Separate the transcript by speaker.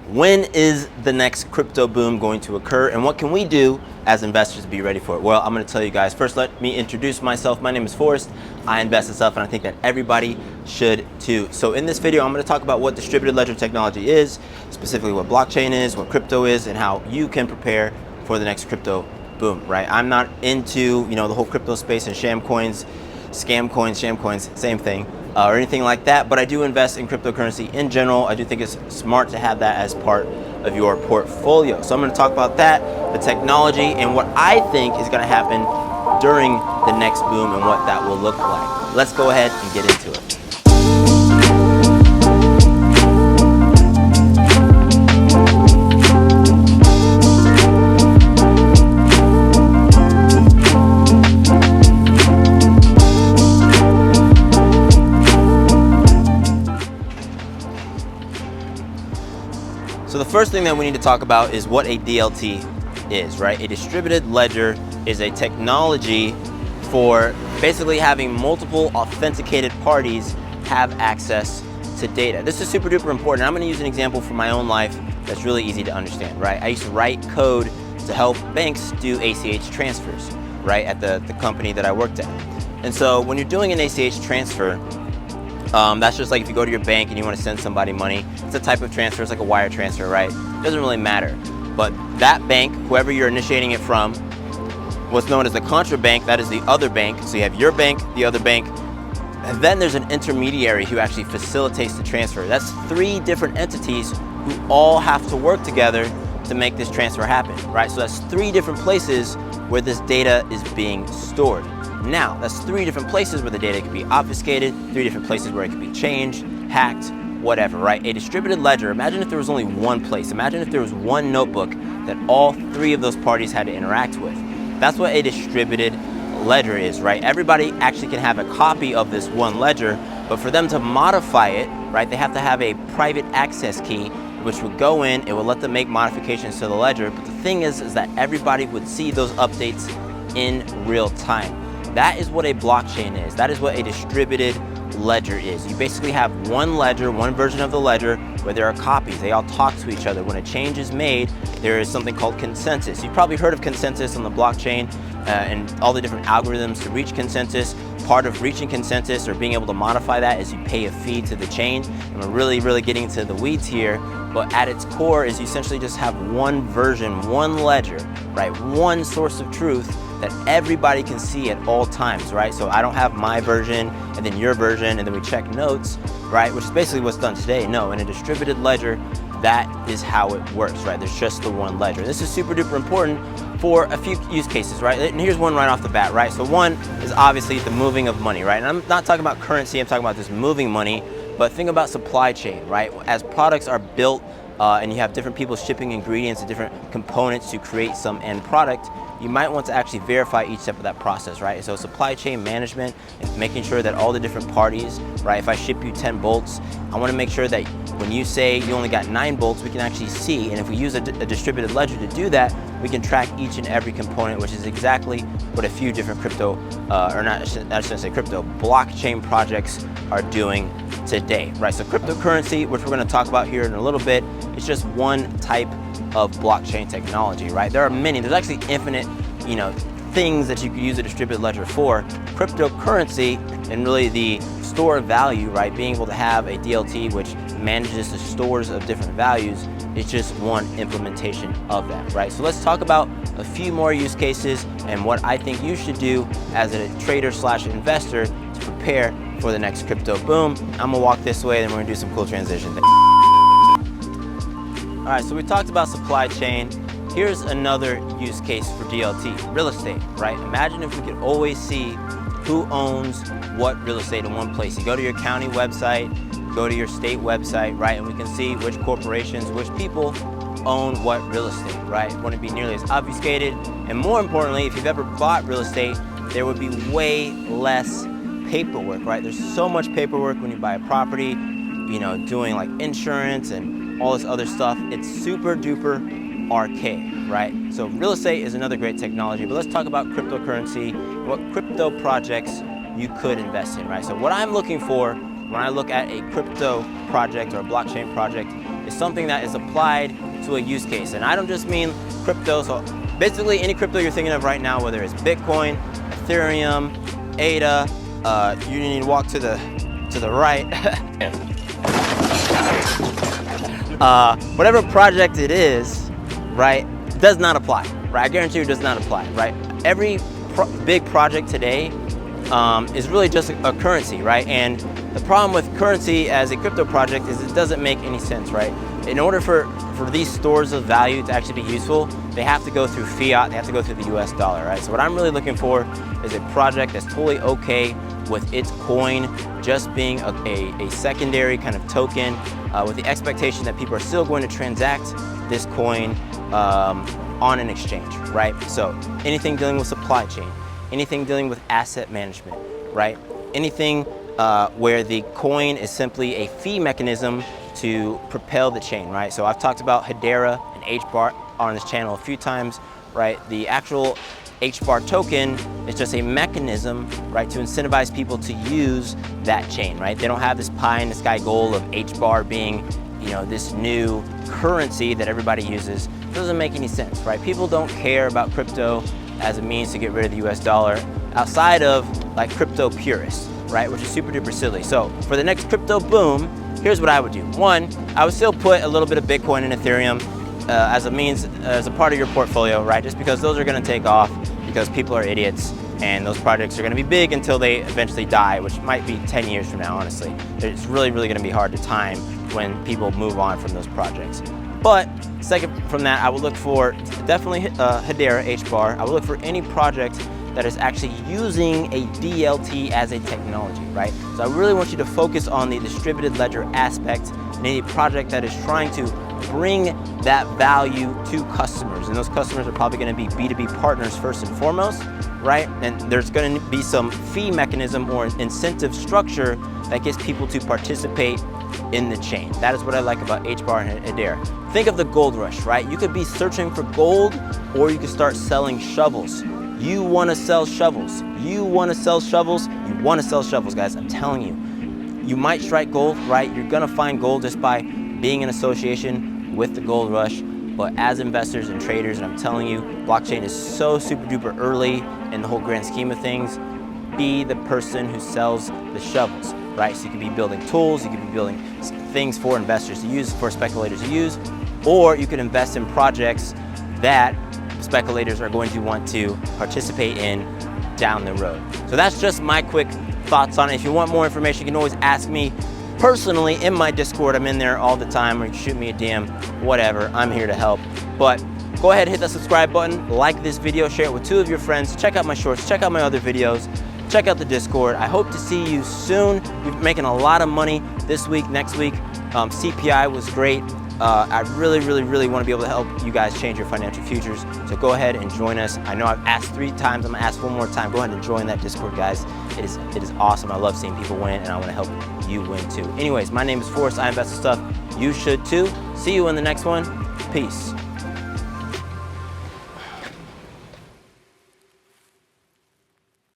Speaker 1: When is the next crypto boom going to occur, and what can we do as investors to be ready for it? Well, I'm going to tell you guys. First, let me introduce myself. My name is Forrest. I invest in stuff, and I think that everybody should too. So in this video, I'm going to talk about what distributed ledger technology is, specifically what blockchain is, what crypto is, and how you can prepare for the next crypto boom, right? I'm not into, the whole crypto space and sham coins, scam coins, same thing, or anything like that, but I do invest in cryptocurrency in general. I do think it's smart to have that as part of your portfolio. So I'm going to talk about that, the technology, and what I think is going to happen during the next boom and what that will look like. Let's go ahead and get into it. So the first thing that we need to talk about is what a DLT is, right? A distributed ledger is a technology for basically having multiple authenticated parties have access to data. This is super duper important. I'm going to use an example from my own life that's really easy to understand, right? I used to write code to help banks do ACH transfers, right, at the company that I worked at. And so when you're doing an ACH transfer, that's just like if you go to your bank and you want to send somebody money. It's a type of transfer, it's like a wire transfer, right? It doesn't really matter. But that bank, whoever you're initiating it from, what's known as the contra bank, that is the other bank. So you have your bank, the other bank, and then there's an intermediary who actually facilitates the transfer. That's three different entities who all have to work together to make this transfer happen, right? So that's three different places where this data is being stored. Now, that's three different places where the data could be obfuscated, three different places where it could be changed, hacked, whatever, right? A distributed ledger, imagine if there was only one place. Imagine if there was one notebook that all three of those parties had to interact with. That's what a distributed ledger is, right? Everybody actually can have a copy of this one ledger, but for them to modify it, right, they have to have a private access key, which would go in, it would let them make modifications to the ledger. But the thing is that everybody would see those updates in real time. That is what a blockchain is. That is what a distributed ledger is. You basically have one ledger, one version of the ledger where there are copies. They all talk to each other. When a change is made, there is something called consensus. You've probably heard of consensus on the blockchain and all the different algorithms to reach consensus. Part of reaching consensus or being able to modify that is you pay a fee to the chain. And we're really getting into the weeds here, but at its core is you essentially just have one version, one ledger, right? One source of truth that everybody can see at all times, right? So I don't have my version and then your version and then we check notes, right? Which is basically what's done today. No, in a distributed ledger, that is how it works, right? There's just the one ledger. This is super duper important for a few use cases, right? And here's one right off the bat, right? So one is obviously the moving of money, right? And I'm not talking about currency, I'm talking about just moving money, but think about supply chain, right? As products are built and you have different people shipping ingredients and different components to create some end product, you might want to actually verify each step of that process, right? So supply chain management, making sure that all the different parties, right? If I ship you 10 bolts, I want to make sure that when you say you only got 9 bolts, we can actually see. And if we use a distributed ledger to do that, we can track each and every component, which is exactly what a few different crypto, I shouldn't say crypto, blockchain projects are doing today, right? So cryptocurrency, which we're going to talk about here in a little bit, is just one type of blockchain technology, right? There are many, there's actually infinite, things that you could use a distributed ledger for. Cryptocurrency and really the store of value, right? Being able to have a DLT which manages the stores of different values is just one implementation of that, right? So let's talk about a few more use cases and what I think you should do as a trader / investor to prepare for the next crypto boom. I'm gonna walk this way, then we're gonna do some cool transition. All right, so we talked about supply chain. Here's another use case for DLT, real estate, right? Imagine if we could always see who owns what real estate in one place. You go to your county website, go to your state website, right? And we can see which corporations, which people own what real estate, right? It wouldn't be nearly as obfuscated. And more importantly, if you've ever bought real estate, there would be way less paperwork, right? There's so much paperwork when you buy a property, doing like insurance and all this other stuff. It's super duper archaic, right? So real estate is another great technology, but let's talk about cryptocurrency, what crypto projects you could invest in, right? So what I'm looking for when I look at a crypto project or a blockchain project is something that is applied to a use case. And I don't just mean crypto, so basically any crypto you're thinking of right now, whether it's Bitcoin, Ethereum, ADA, you need to walk to the right. Whatever project it is, right, does not apply, right? I guarantee you it does not apply, right? Every big project today is really just a currency, right? And the problem with currency as a crypto project is it doesn't make any sense, right? In order for these stores of value to actually be useful, they have to go through fiat, they have to go through the US dollar, right? So what I'm really looking for is a project that's totally okay with its coin just being a secondary kind of token with the expectation that people are still going to transact this coin on an exchange, right? So anything dealing with supply chain, anything dealing with asset management, right? Anything where the coin is simply a fee mechanism to propel the chain, right? So I've talked about Hedera and HBAR on this channel a few times, right? The actual HBAR token is just a mechanism, right, to incentivize people to use that chain, right? They don't have this pie in the sky goal of HBAR being, you know, this new currency that everybody uses. It doesn't make any sense, right? People don't care about crypto as a means to get rid of the US dollar outside of like crypto purists, right? Which is super duper silly. So for the next crypto boom, here's what I would do. One, I would still put a little bit of Bitcoin and Ethereum as a means, as a part of your portfolio, right? Just because those are gonna take off because people are idiots and those projects are gonna be big until they eventually die, which might be 10 years from now, honestly. It's really, really gonna be hard to time when people move on from those projects. But second from that, I would look for definitely Hedera, HBAR. I would look for any project that is actually using a DLT as a technology, right? So I really want you to focus on the distributed ledger aspect in any project that is trying to bring that value to customers. And those customers are probably gonna be B2B partners first and foremost, right? And there's gonna be some fee mechanism or incentive structure that gets people to participate in the chain. That is what I like about HBAR and Hedera. Think of the gold rush, right? You could be searching for gold or you could start selling shovels. You wanna sell shovels. You wanna sell shovels. You wanna sell shovels, guys, I'm telling you. You might strike gold, right? You're gonna find gold just by being in association with the gold rush. But as investors and traders, and I'm telling you, blockchain is so super duper early in the whole grand scheme of things, be the person who sells the shovels, right? So you could be building tools, you could be building things for investors to use, for speculators to use, or you could invest in projects that speculators are going to want to participate in down the road. So that's just my quick thoughts on it. If you want more information, you can always ask me personally in my Discord. I'm in there all the time, or you can shoot me a DM, whatever. I'm here to help. But go ahead, hit that subscribe button, like this video, share it with 2 of your friends, check out my shorts, check out my other videos, check out the Discord. I hope to see you soon. We've been making a lot of money this week, next week. CPI was great. I really, really, really want to be able to help you guys change your financial futures. So go ahead and join us. I know I've asked 3 times. I'm gonna ask 1 more time. Go ahead and join that Discord, guys. It is awesome. I love seeing people win, and I want to help you win too. Anyways, my name is Forrest. I invest in stuff. You should too. See you in the next one. Peace.